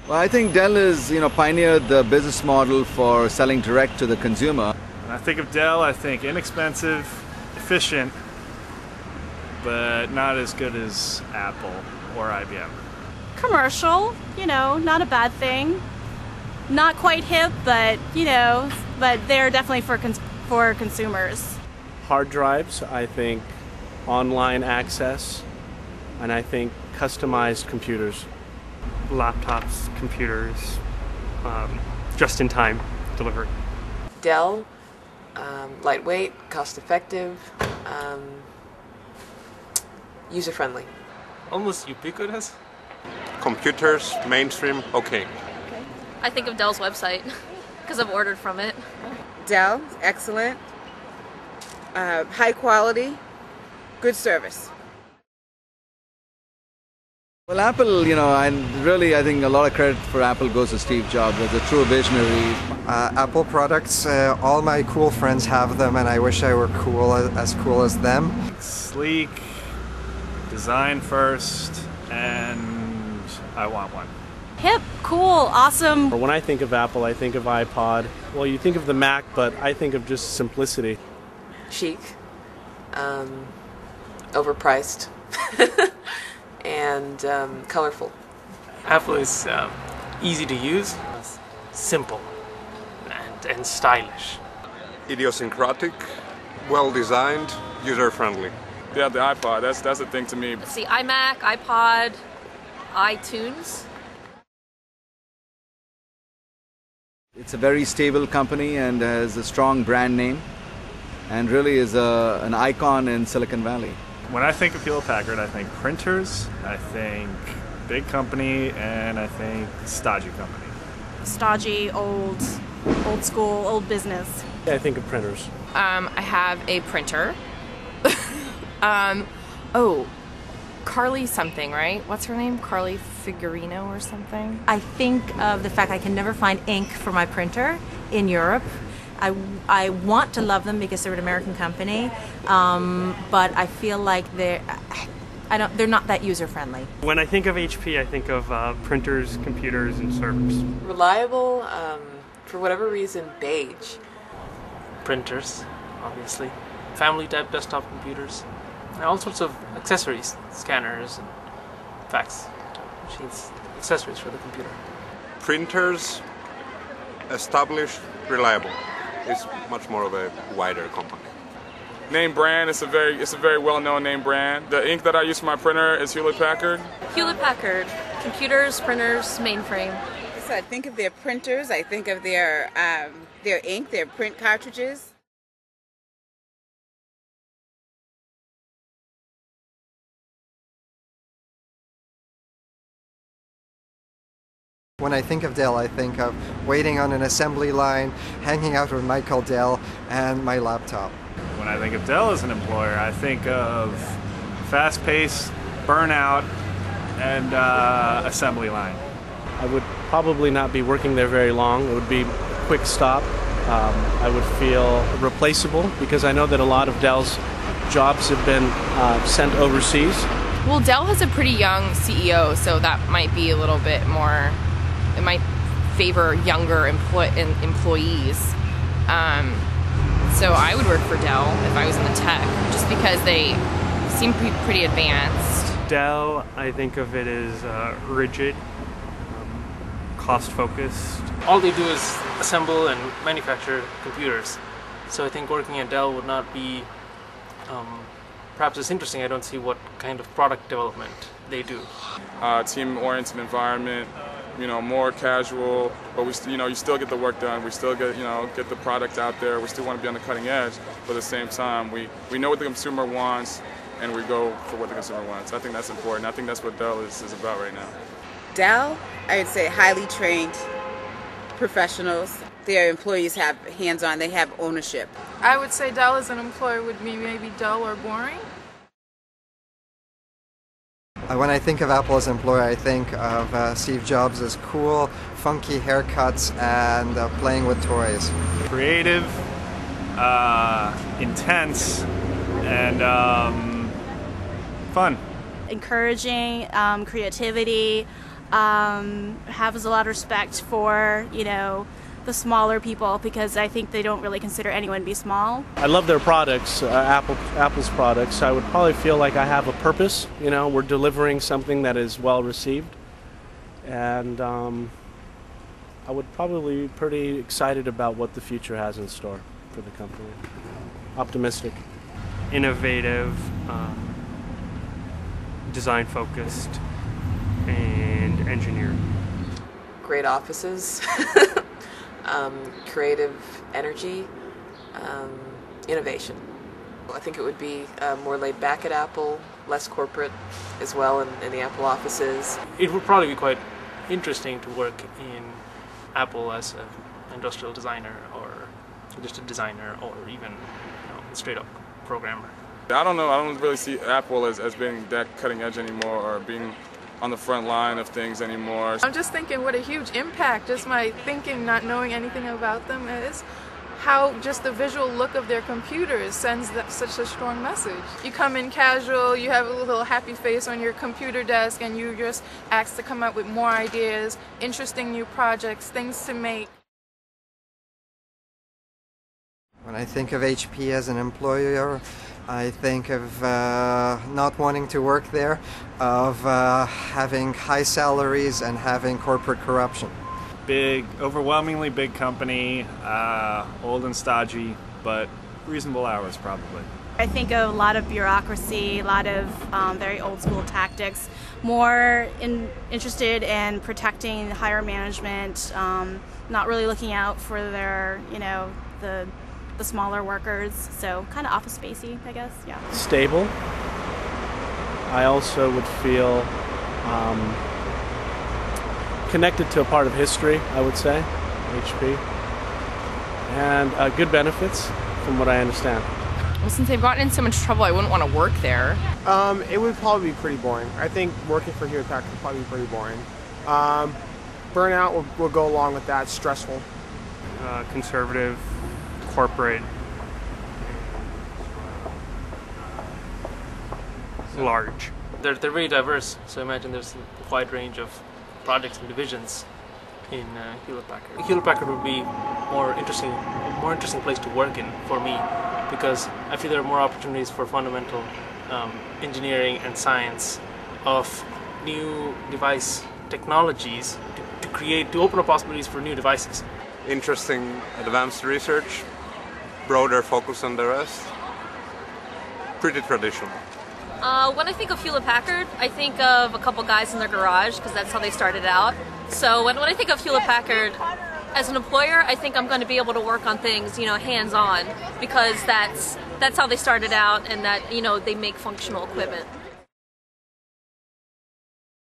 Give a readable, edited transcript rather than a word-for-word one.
Well, I think Dell is, pioneered the business model for selling direct to the consumer. When I think of Dell, I think inexpensive, efficient, but not as good as Apple or IBM. Commercial, not a bad thing. Not quite hip, but they're definitely for consumers. Hard drives, I think online access, and I think customized computers. Laptops, computers, just-in-time delivery. Dell, lightweight, cost-effective, user-friendly. Almost ubiquitous. Computers, mainstream, okay. I think of Dell's website because I've ordered from it. Dell, excellent, high quality, good service. Well, Apple, I think a lot of credit for Apple goes to Steve Jobs as a true visionary. Apple products, all my cool friends have them, and I wish I were as cool as them. Sleek, design first, and I want one. Hip, cool, awesome. When I think of Apple, I think of iPod. Well, you think of the Mac, but I think of just simplicity. Chic, overpriced, and colorful. Apple is easy to use, simple, and stylish. Idiosyncratic, well designed, user friendly. Yeah, the iPod, that's the thing to me. Let's see, iMac, iPod, iTunes. It's a very stable company and has a strong brand name and really is an icon in Silicon Valley. When I think of Hewlett-Packard, I think printers, I think big company, and I think stodgy company. Stodgy, old school, old business. I think of printers. I have a printer. Carly something, right? What's her name? Carly Figurino or something? I think of the fact I can never find ink for my printer in Europe. I want to love them because they're an American company, but I feel like they're not that user friendly. When I think of HP, I think of printers, computers, and servers. Reliable, for whatever reason, beige. Printers, obviously. Family-type desktop computers. And all sorts of accessories, scanners, and fax machines, accessories for the computer. Printers, established, reliable. It's much more of a wider company. Name brand, it's a very well-known name brand. The ink that I use for my printer is Hewlett-Packard. Hewlett-Packard, computers, printers, mainframe. So I think of their printers, I think of their ink, their print cartridges. When I think of Dell, I think of waiting on an assembly line, hanging out with Michael Dell, and my laptop. When I think of Dell as an employer, I think of fast-paced, burnout, and assembly line. I would probably not be working there very long. It would be a quick stop. I would feel replaceable because I know that a lot of Dell's jobs have been sent overseas. Well, Dell has a pretty young CEO, so that might be a little bit more. It might favor younger employees. So I would work for Dell if I was in the tech, just because they seem pretty advanced. Dell, I think of it as rigid, cost-focused. All they do is assemble and manufacture computers. So I think working at Dell would not be perhaps as interesting. I don't see what kind of product development they do. Team-oriented environment, more casual, but you still get the work done. We still get the product out there. We still want to be on the cutting edge, but at the same time, we know what the consumer wants, and we go for what the consumer wants. I think that's important. I think that's what Dell is about right now. Dell, I would say highly trained professionals. Their employees have hands-on, they have ownership. I would say Dell as an employer would be maybe dull or boring. When I think of Apple as an employer, I think of Steve Jobs as cool, funky haircuts and playing with toys. Creative, intense, and fun. Encouraging, creativity, Have a lot of respect for, you know, the smaller people, because I think they don't really consider anyone to be small. I love their products, Apple's products. I would probably feel like I have a purpose. You know, we're delivering something that is well received, and I would probably be pretty excited about what the future has in store for the company. Optimistic. Innovative, design-focused, and engineered. Great offices, creative energy, innovation. I think it would be more laid back at Apple, less corporate as well in the Apple offices. It would probably be quite interesting to work in Apple as an industrial designer or just a designer or even a straight up programmer. I don't know, I don't really see Apple as being that cutting edge anymore or being on the front line of things anymore. I'm just thinking what a huge impact just my thinking, not knowing anything about them, is how just the visual look of their computers sends such a strong message. You come in casual, you have a little happy face on your computer desk, and you just asked to come up with more ideas, interesting new projects, things to make. When I think of HP as an employer, I think of not wanting to work there, of having high salaries and having corporate corruption. Big, overwhelmingly big company, old and stodgy, but reasonable hours probably. I think of a lot of bureaucracy, a lot of very old school tactics, more interested in protecting higher management, not really looking out for their, you know, the smaller workers, so kind of office spacey, I guess, yeah. Stable. I also would feel connected to a part of history, I would say, HP. And good benefits, from what I understand. Well, since they've gotten in so much trouble, I wouldn't want to work there. It would probably be pretty boring. I think working for Hewlett Packard would probably be pretty boring. Burnout will go along with that, stressful. Conservative, corporate, large. They're very diverse, so imagine there's a wide range of projects and divisions in Hewlett Packard. Hewlett Packard would be a more interesting place to work in for me, because I feel there are more opportunities for fundamental engineering and science of new device technologies to open up possibilities for new devices. Interesting advanced research, broader focus on the rest. Pretty traditional. When I think of Hewlett Packard, I think of a couple guys in their garage, because that's how they started out. So when I think of Hewlett Packard as an employer, I think I'm going to be able to work on things, you know, hands-on, because that's how they started out, and that, you know, they make functional equipment.